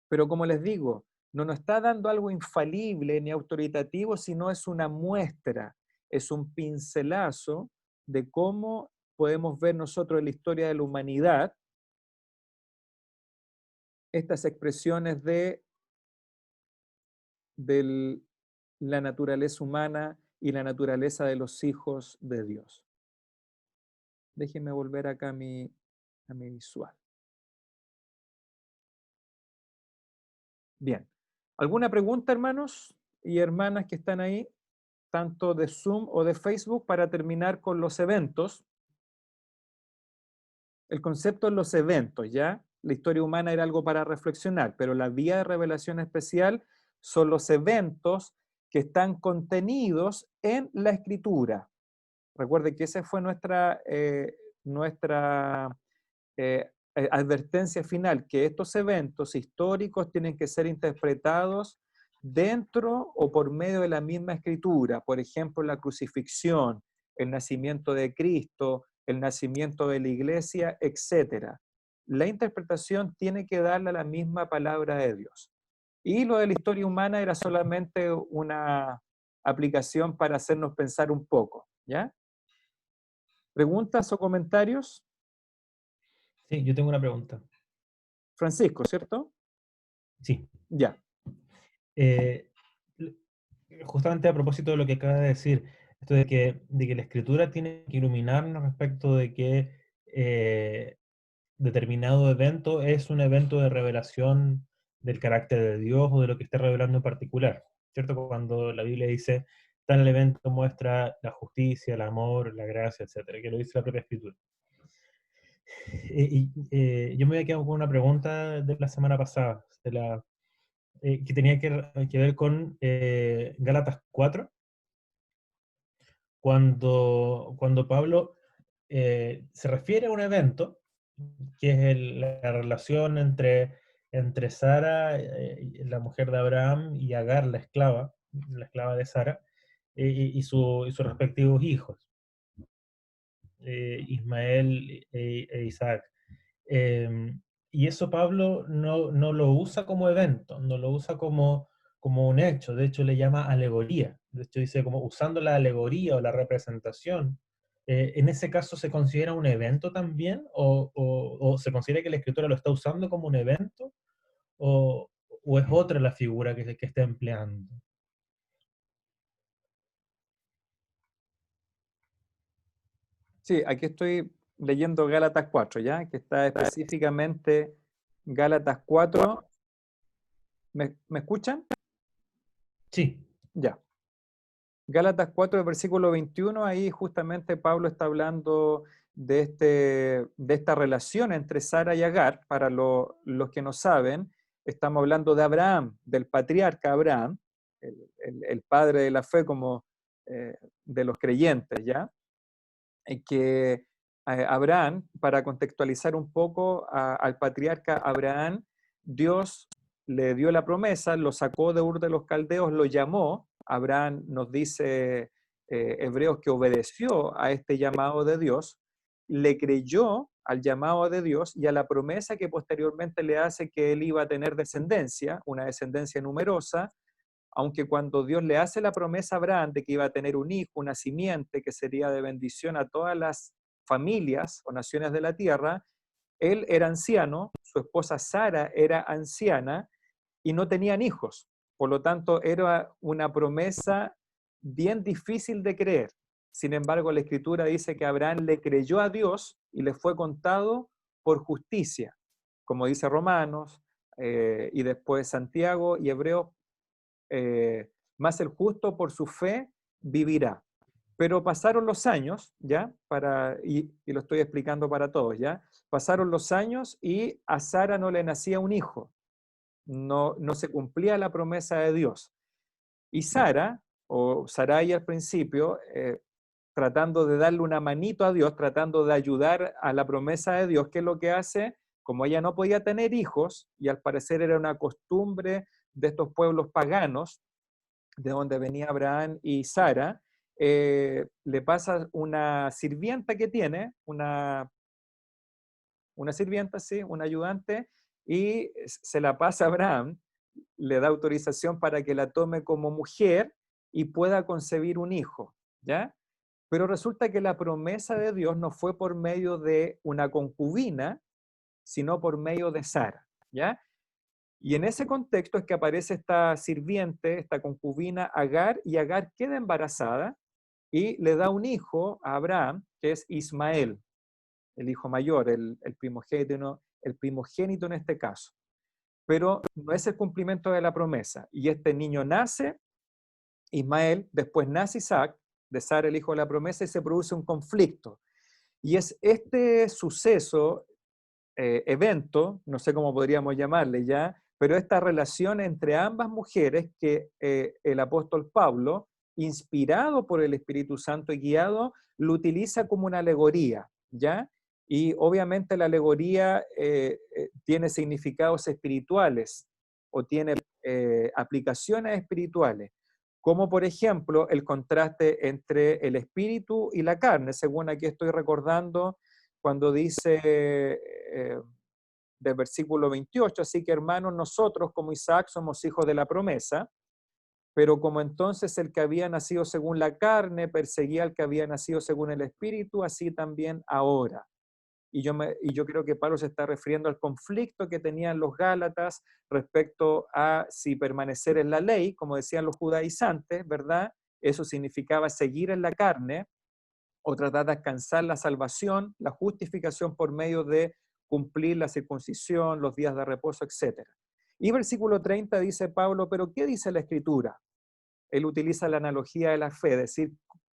Pero como les digo, no nos está dando algo infalible ni autoritativo, sino es una muestra, es un pincelazo de cómo podemos ver nosotros en la historia de la humanidad estas expresiones de la naturaleza humana y la naturaleza de los hijos de Dios. Déjenme volver acá a mi visual. Bien. ¿Alguna pregunta, hermanos y hermanas que están ahí, tanto de Zoom o de Facebook, para terminar con los eventos? El concepto de los eventos, ¿ya? La historia humana era algo para reflexionar, pero la vía de revelación especial son los eventos que están contenidos en la Escritura. Recuerde que esa fue nuestra advertencia final, que estos eventos históricos tienen que ser interpretados dentro o por medio de la misma Escritura. Por ejemplo, la crucifixión, el nacimiento de Cristo, el nacimiento de la iglesia, etc. La interpretación tiene que darle a la misma palabra de Dios. Y lo de la historia humana era solamente una aplicación para hacernos pensar un poco, ¿ya? ¿Preguntas o comentarios? Sí, yo tengo una pregunta. Francisco, ¿cierto? Sí. Ya. Justamente a propósito de lo que acaba de decir, esto de que la escritura tiene que iluminarnos respecto de que determinado evento es un evento de revelación del carácter de Dios o de lo que esté revelando en particular, ¿cierto? Cuando la Biblia dice, tal evento muestra la justicia, el amor, la gracia, etcétera, que lo dice la propia escritura. Yo me había quedado con una pregunta de la semana pasada, que tenía que ver con Gálatas 4, cuando Pablo se refiere a un evento, que es la relación entre Sara, la mujer de Abraham, y Agar, la esclava de Sara, y sus respectivos hijos, Ismael e Isaac. Y eso Pablo no lo usa como evento, no lo usa como un hecho, de hecho le llama alegoría, de hecho dice como usando la alegoría o la representación. ¿En ese caso se considera un evento también? ¿O se considera que la escritura lo está usando como un evento? ¿O es otra la figura que está empleando? Sí, aquí estoy leyendo Gálatas 4, ¿ya? Que está específicamente Gálatas 4. ¿Me escuchan? Sí. Ya. Gálatas 4, versículo 21, ahí justamente Pablo está hablando de esta relación entre Sara y Agar. Para los que no saben, estamos hablando de Abraham, del patriarca Abraham, el padre de la fe como de los creyentes, ¿ya? Y que Abraham, para contextualizar un poco al patriarca Abraham, Dios le dio la promesa, lo sacó de Ur de los Caldeos, lo llamó. Abraham nos dice Hebreos que obedeció a este llamado de Dios, le creyó al llamado de Dios y a la promesa que posteriormente le hace que él iba a tener descendencia, una descendencia numerosa, aunque cuando Dios le hace la promesa a Abraham de que iba a tener un hijo, una simiente que sería de bendición a todas las familias o naciones de la tierra, él era anciano, su esposa Sara era anciana y no tenían hijos. Por lo tanto, era una promesa bien difícil de creer. Sin embargo, la Escritura dice que Abraham le creyó a Dios y le fue contado por justicia, como dice Romanos y después Santiago y Hebreos, más el justo por su fe vivirá. Pero pasaron los años, ¿ya? Y lo estoy explicando para todos, ¿ya? Pasaron los años y a Sara no le nacía un hijo. No se cumplía la promesa de Dios. Y Sara, o Sarai al principio, tratando de darle una manito a Dios, tratando de ayudar a la promesa de Dios, ¿qué es lo que hace? Como ella no podía tener hijos, y al parecer era una costumbre de estos pueblos paganos, de donde venía Abraham y Sara, le pasa una sirvienta que tiene, una sirvienta, sí, un ayudante, y se la pasa a Abraham, le da autorización para que la tome como mujer y pueda concebir un hijo, ¿ya? Pero resulta que la promesa de Dios no fue por medio de una concubina, sino por medio de Sara, ¿ya? Y en ese contexto es que aparece esta sirviente, esta concubina Agar, y Agar queda embarazada y le da un hijo a Abraham, que es Ismael, el hijo mayor, el primogénito en este caso. Pero no es el cumplimiento de la promesa. Y este niño nace, Ismael, después nace Isaac, de Sara, el hijo de la promesa, y se produce un conflicto. Y es este suceso, evento, no sé cómo podríamos llamarle ya, pero esta relación entre ambas mujeres que el apóstol Pablo, inspirado por el Espíritu Santo y guiado, lo utiliza como una alegoría, ¿ya? Y obviamente la alegoría tiene significados espirituales o tiene aplicaciones espirituales, como por ejemplo el contraste entre el espíritu y la carne, según aquí estoy recordando cuando dice del versículo 28, así que hermanos, nosotros como Isaac somos hijos de la promesa, pero como entonces el que había nacido según la carne perseguía al que había nacido según el espíritu, así también ahora. Y yo creo que Pablo se está refiriendo al conflicto que tenían los Gálatas respecto a si permanecer en la ley, como decían los judaizantes, ¿verdad? Eso significaba seguir en la carne, o tratar de alcanzar la salvación, la justificación por medio de cumplir la circuncisión, los días de reposo, etc. Y versículo 30 dice Pablo, pero ¿qué dice la Escritura? Él utiliza la analogía de la fe, es decir,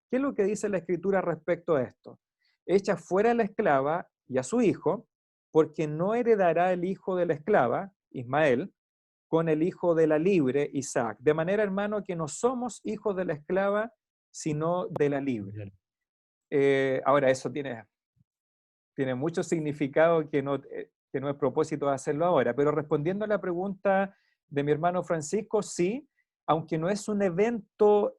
¿qué es lo que dice la Escritura respecto a esto? Echa fuera a la esclava y a su hijo, porque no heredará el hijo de la esclava, Ismael, con el hijo de la libre, Isaac. De manera, hermano, que no somos hijos de la esclava, sino de la libre. Ahora, eso tiene mucho significado que no es propósito de hacerlo ahora, pero respondiendo a la pregunta de mi hermano Francisco, sí, aunque no es un evento,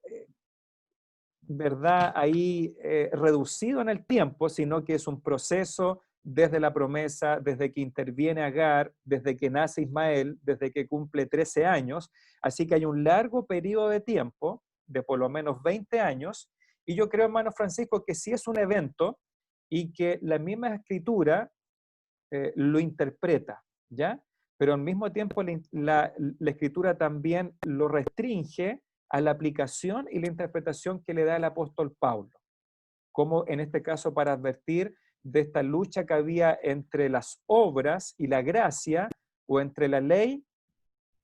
¿verdad?, ahí reducido en el tiempo, sino que es un proceso desde la promesa, desde que interviene Agar, desde que nace Ismael, desde que cumple 13 años, así que hay un largo periodo de tiempo, de por lo menos 20 años, y yo creo, hermano Francisco, que sí es un evento y que la misma Escritura lo interpreta, ¿ya? Pero al mismo tiempo la Escritura también lo restringe a la aplicación y la interpretación que le da el apóstol Pablo, como en este caso para advertir de esta lucha que había entre las obras y la gracia, o entre la ley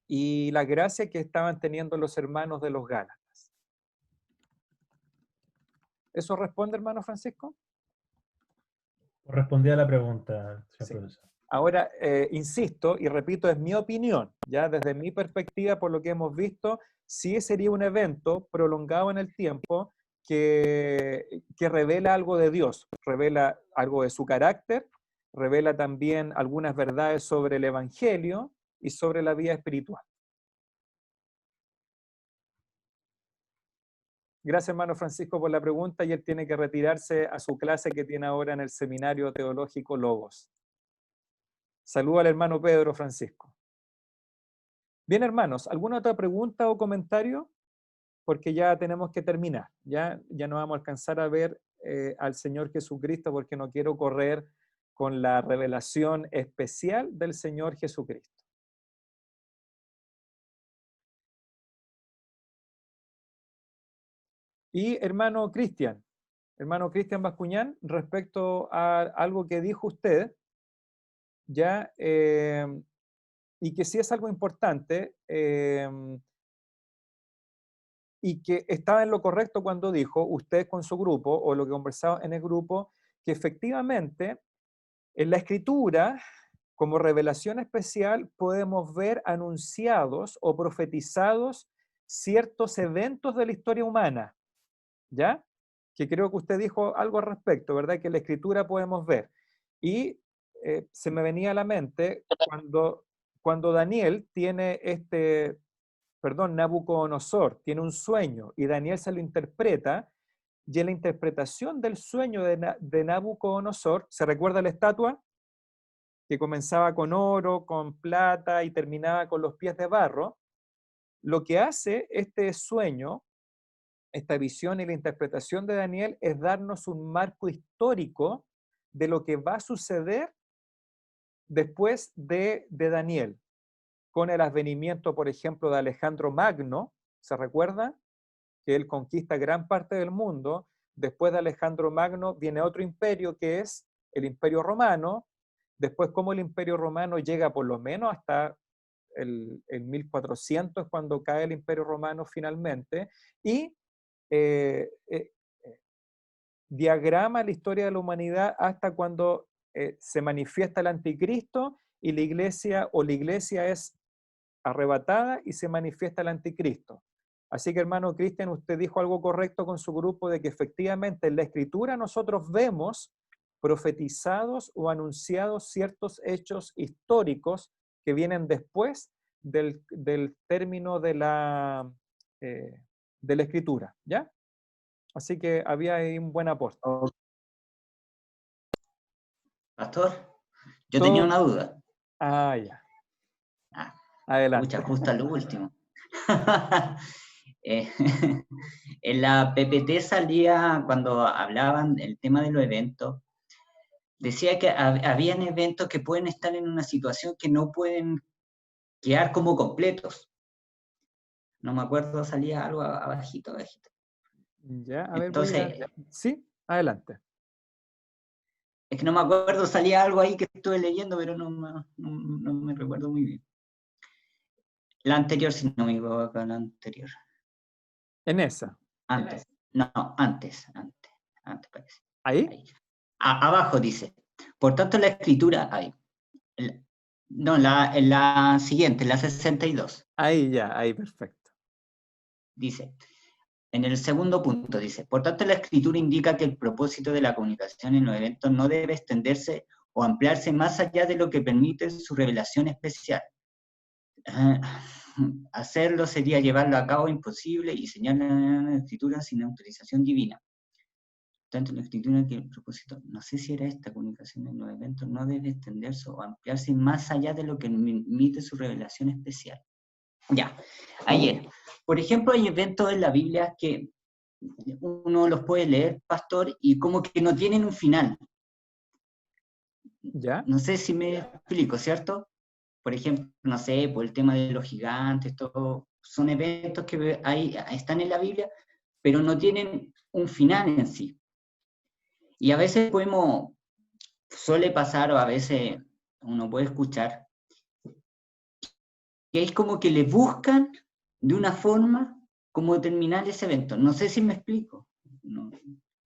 y la gracia que estaban teniendo los hermanos de los Gálatas. ¿Eso responde, hermano Francisco? Respondí a la pregunta, señor Sí. profesor. Ahora, insisto y repito, es mi opinión, ya desde mi perspectiva, por lo que hemos visto, sí sería un evento prolongado en el tiempo que revela algo de Dios, revela algo de su carácter, revela también algunas verdades sobre el Evangelio y sobre la vida espiritual. Gracias, hermano Francisco, por la pregunta, y él tiene que retirarse a su clase que tiene ahora en el Seminario Teológico Logos. Saludo al hermano Pedro Francisco. Bien, hermanos, ¿alguna otra pregunta o comentario? Porque ya tenemos que terminar. Ya no vamos a alcanzar a ver al Señor Jesucristo porque no quiero correr con la revelación especial del Señor Jesucristo. Y hermano Cristian Bascuñán, respecto a algo que dijo usted, ya, y que sí es algo importante, y que estaba en lo correcto cuando dijo, usted con su grupo, o lo que conversaba en el grupo, que efectivamente en la Escritura, como revelación especial, podemos ver anunciados o profetizados ciertos eventos de la historia humana, ¿ya? Que creo que usted dijo algo al respecto, ¿verdad? Que en la Escritura podemos ver. Y se me venía a la mente cuando Daniel tiene Nabucodonosor tiene un sueño y Daniel se lo interpreta, y en la interpretación del sueño de Nabucodonosor, ¿se recuerda la estatua? Que comenzaba con oro, con plata y terminaba con los pies de barro. Lo que hace este sueño, esta visión y la interpretación de Daniel es darnos un marco histórico de lo que va a suceder después de Daniel, con el advenimiento, por ejemplo, de Alejandro Magno, ¿se recuerda? Que él conquista gran parte del mundo. Después de Alejandro Magno viene otro imperio que es el Imperio Romano. Después, como el Imperio Romano llega por lo menos hasta el 1400, cuando cae el Imperio Romano finalmente, y diagrama la historia de la humanidad hasta cuando se manifiesta el anticristo y la iglesia es arrebatada y se manifiesta el anticristo. Así que, hermano Cristian, usted dijo algo correcto con su grupo de que efectivamente en la Escritura nosotros vemos profetizados o anunciados ciertos hechos históricos que vienen después del término de la Escritura, ¿ya? Así que había ahí un buen aporte. Pastor, yo tenía una duda. Ya. Adelante. Mucha justa lo último. En la PPT salía, cuando hablaban del tema de los eventos, decía que habían eventos que pueden estar en una situación que no pueden quedar como completos. No me acuerdo, salía algo abajito. Ya, a ver, entonces, sí, adelante. Es que no me acuerdo, salía algo ahí que estuve leyendo, pero no me recuerdo muy bien. La anterior, si no me equivoco, la anterior. ¿En esa? Antes. No, antes parece. ¿Ahí? Abajo dice, por tanto la escritura, en la siguiente, la 62. Ahí ya, ahí perfecto. Dice, en el segundo punto dice, por tanto la escritura indica que el propósito de la comunicación en los eventos no debe extenderse o ampliarse más allá de lo que permite su revelación especial. Hacerlo sería llevarlo a cabo imposible y señala la escritura sin autorización divina. Tanto la escritura que el propósito, no sé si era esta comunicación en los eventos, no debe extenderse o ampliarse más allá de lo que permite su revelación especial. Ya, ayer, por ejemplo, hay eventos en la Biblia que uno los puede leer, pastor, y como que no tienen un final. ¿Ya? No sé si me explico, ¿cierto? Por ejemplo, no sé, por el tema de los gigantes, todo, son eventos que están en la Biblia, pero no tienen un final en sí. Y a veces podemos suele pasar, o a veces uno puede escuchar, que es como que le buscan de una forma como terminar ese evento. No sé si me explico. No.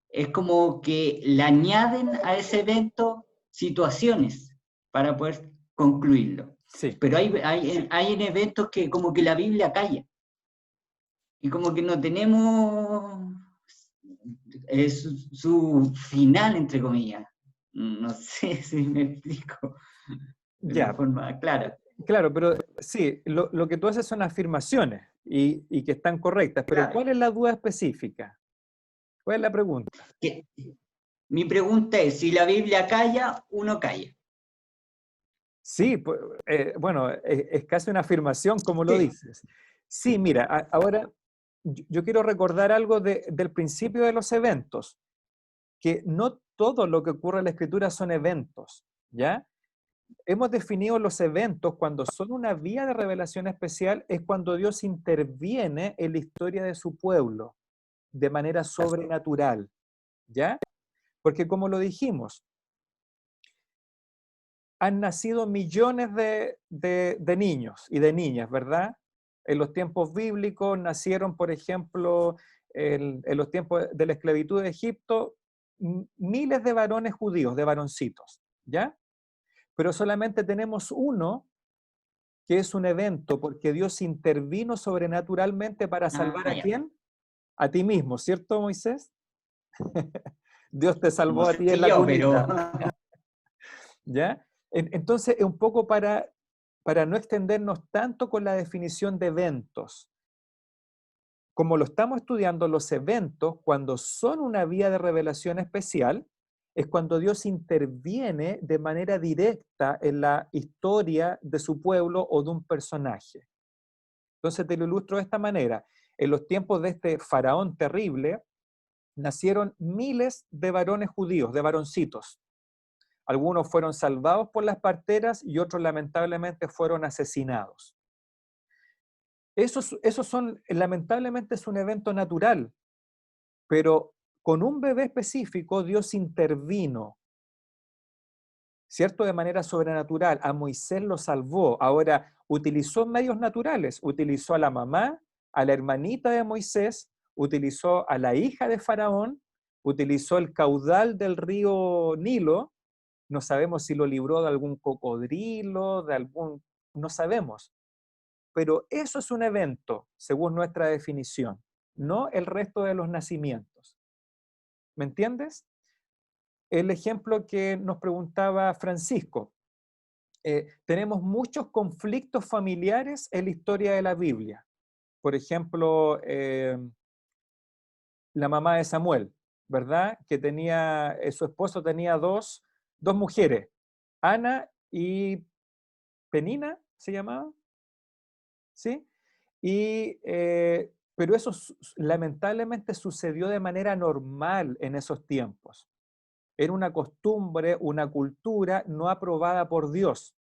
Es como que le añaden a ese evento situaciones para poder concluirlo. Sí. Pero hay en eventos que como que la Biblia calla. Y como que no tenemos su final, entre comillas. No sé si me explico de Ya, una forma clara. claro, pero sí, lo que tú haces son afirmaciones y que están correctas, pero Claro. ¿cuál es la duda específica? ¿Cuál es la pregunta? Mi pregunta es, si la Biblia calla, uno calla. Sí, pues, bueno, es casi una afirmación como lo Sí. dices. Sí, mira, ahora yo quiero recordar algo del principio de los eventos, que no todo lo que ocurre en la Escritura son eventos, ¿ya? Hemos definido los eventos cuando son una vía de revelación especial, es cuando Dios interviene en la historia de su pueblo de manera sobrenatural, ¿ya? Porque como lo dijimos, han nacido millones de niños y de niñas, ¿verdad? En los tiempos bíblicos nacieron, por ejemplo, en los tiempos de la esclavitud de Egipto, miles de varones judíos, de varoncitos, ¿ya? Pero solamente tenemos uno que es un evento porque Dios intervino sobrenaturalmente para salvar ¿a ya. quién? A ti mismo, ¿cierto, Moisés? Dios te salvó No a sé ti en si la yo, pero... cunita, ¿ya? Entonces, es un poco para no extendernos tanto con la definición de eventos. Como lo estamos estudiando, los eventos, cuando son una vía de revelación especial, es cuando Dios interviene de manera directa en la historia de su pueblo o de un personaje. Entonces te lo ilustro de esta manera. En los tiempos de este faraón terrible, nacieron miles de varones judíos, de varoncitos. Algunos fueron salvados por las parteras y otros lamentablemente fueron asesinados. Esos son, lamentablemente es un evento natural, pero con un bebé específico Dios intervino, ¿cierto? De manera sobrenatural. A Moisés lo salvó. Ahora, utilizó medios naturales, utilizó a la mamá, a la hermanita de Moisés, utilizó a la hija de Faraón, utilizó el caudal del río Nilo. No sabemos si lo libró de algún cocodrilo, no sabemos. Pero eso es un evento, según nuestra definición, no el resto de los nacimientos. ¿Me entiendes? El ejemplo que nos preguntaba Francisco. Tenemos muchos conflictos familiares en la historia de la Biblia. Por ejemplo, la mamá de Samuel, ¿verdad? Que tenía, su esposo tenía dos mujeres, Ana y Penina, ¿se llamaba? ¿Sí? Pero eso lamentablemente sucedió de manera normal en esos tiempos. Era una costumbre, una cultura no aprobada por Dios.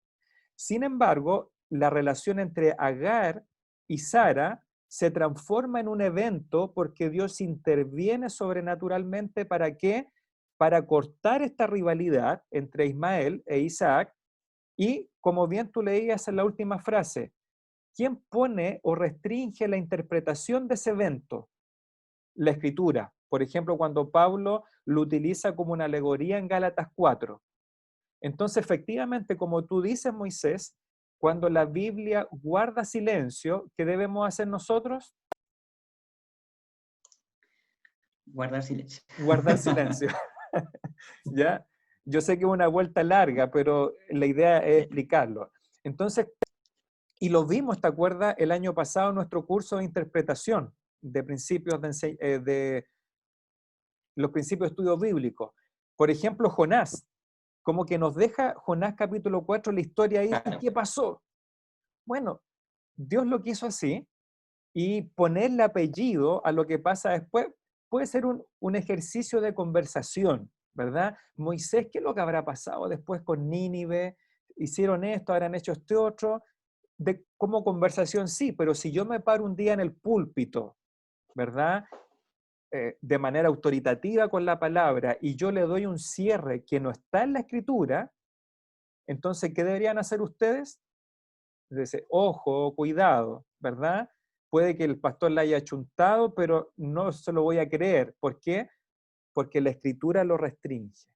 Sin embargo, la relación entre Agar y Sara se transforma en un evento porque Dios interviene sobrenaturalmente ¿para qué? Para cortar esta rivalidad entre Ismael e Isaac y, como bien tú leías en la última frase, ¿quién pone o restringe la interpretación de ese evento? La Escritura. Por ejemplo, cuando Pablo lo utiliza como una alegoría en Gálatas 4. Entonces, efectivamente, como tú dices, Moisés, cuando la Biblia guarda silencio, ¿qué debemos hacer nosotros? Guardar silencio. Guardar silencio. ¿Ya? Yo sé que es una vuelta larga, pero la idea es explicarlo. Entonces, y lo vimos, ¿te acuerdas? El año pasado en nuestro curso de interpretación de principios de los principios de estudio bíblico. Por ejemplo, Jonás, como que nos deja Jonás capítulo 4 la historia ahí, ¿y qué pasó? Bueno, Dios lo quiso así, y ponerle apellido a lo que pasa después puede ser un ejercicio de conversación, ¿verdad? Moisés, ¿qué es lo que habrá pasado después con Nínive? Hicieron esto, habrán hecho este otro. Como conversación sí, pero si yo me paro un día en el púlpito, ¿verdad? de manera autoritativa con la palabra y yo le doy un cierre que no está en la Escritura, entonces, ¿qué deberían hacer ustedes? Dice, ojo, cuidado, ¿verdad? Puede que el pastor la haya chuntado, pero no se lo voy a creer. ¿Por qué? Porque la Escritura lo restringe.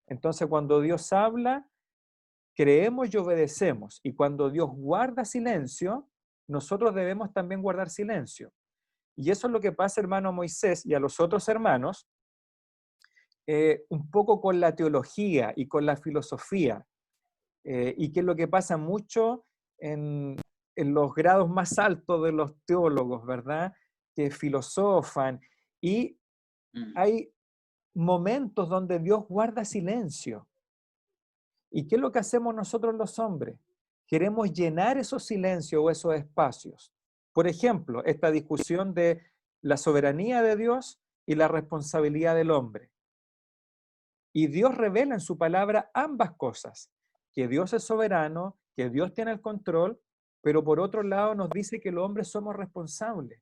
Entonces, cuando Dios habla, creemos y obedecemos. Y cuando Dios guarda silencio, nosotros debemos también guardar silencio. Y eso es lo que pasa, hermano Moisés, y a los otros hermanos, un poco con la teología y con la filosofía. Y que es lo que pasa mucho en los grados más altos de los teólogos, ¿verdad? Que filosofan. Y hay momentos donde Dios guarda silencio. ¿Y qué es lo que hacemos nosotros los hombres? Queremos llenar esos silencios o esos espacios. Por ejemplo, esta discusión de la soberanía de Dios y la responsabilidad del hombre. Y Dios revela en su palabra ambas cosas, que Dios es soberano, que Dios tiene el control, pero por otro lado nos dice que los hombres somos responsables.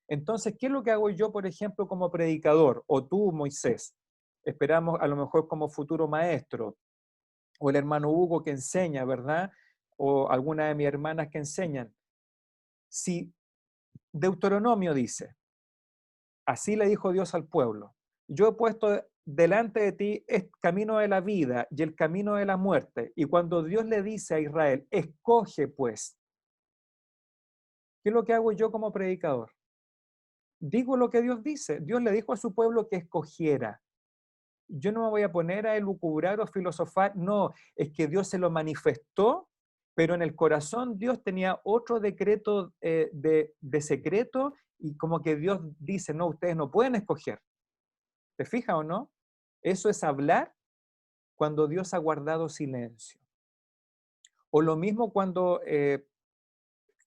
Entonces, ¿qué es lo que hago yo, por ejemplo, como predicador? O tú, Moisés, esperamos a lo mejor como futuro maestro, o el hermano Hugo que enseña, ¿verdad? O alguna de mis hermanas que enseñan. Si Deuteronomio dice, así le dijo Dios al pueblo, yo he puesto delante de ti el camino de la vida y el camino de la muerte. Y cuando Dios le dice a Israel, escoge pues, ¿qué es lo que hago yo como predicador? Digo lo que Dios dice. Dios le dijo a su pueblo que escogiera. Yo no me voy a poner a elucubrar o filosofar, no, es que Dios se lo manifestó, pero en el corazón Dios tenía otro decreto de secreto y como que Dios dice, no, ustedes no pueden escoger. ¿Te fijas o no? Eso es hablar cuando Dios ha guardado silencio. O lo mismo cuando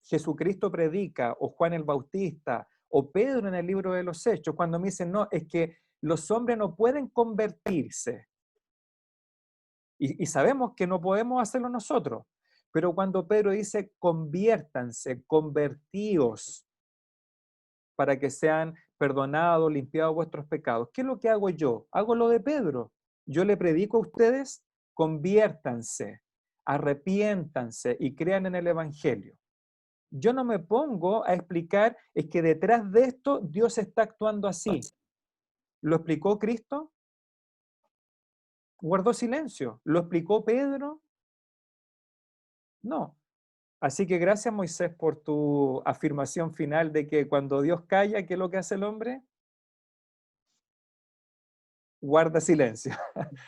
Jesucristo predica, o Juan el Bautista, o Pedro en el libro de los Hechos, cuando me dicen, no, es que los hombres no pueden convertirse. Y sabemos que no podemos hacerlo nosotros. Pero cuando Pedro dice, conviértanse, convertíos, para que sean perdonados, limpiados vuestros pecados. ¿Qué es lo que hago yo? Hago lo de Pedro. Yo le predico a ustedes, conviértanse, arrepiéntanse y crean en el Evangelio. Yo no me pongo a explicar, es que detrás de esto Dios está actuando así. ¿Lo explicó Cristo? Guardó silencio. ¿Lo explicó Pedro? No. Así que gracias, Moisés, por tu afirmación final de que cuando Dios calla, ¿qué es lo que hace el hombre? Guarda silencio.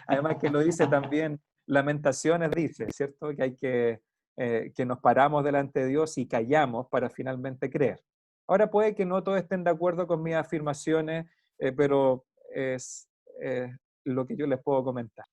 Además que lo dice también Lamentaciones, dice, ¿cierto? Que hay que nos paramos delante de Dios y callamos para finalmente creer. Ahora puede que no todos estén de acuerdo con mis afirmaciones, pero es lo que yo les puedo comentar.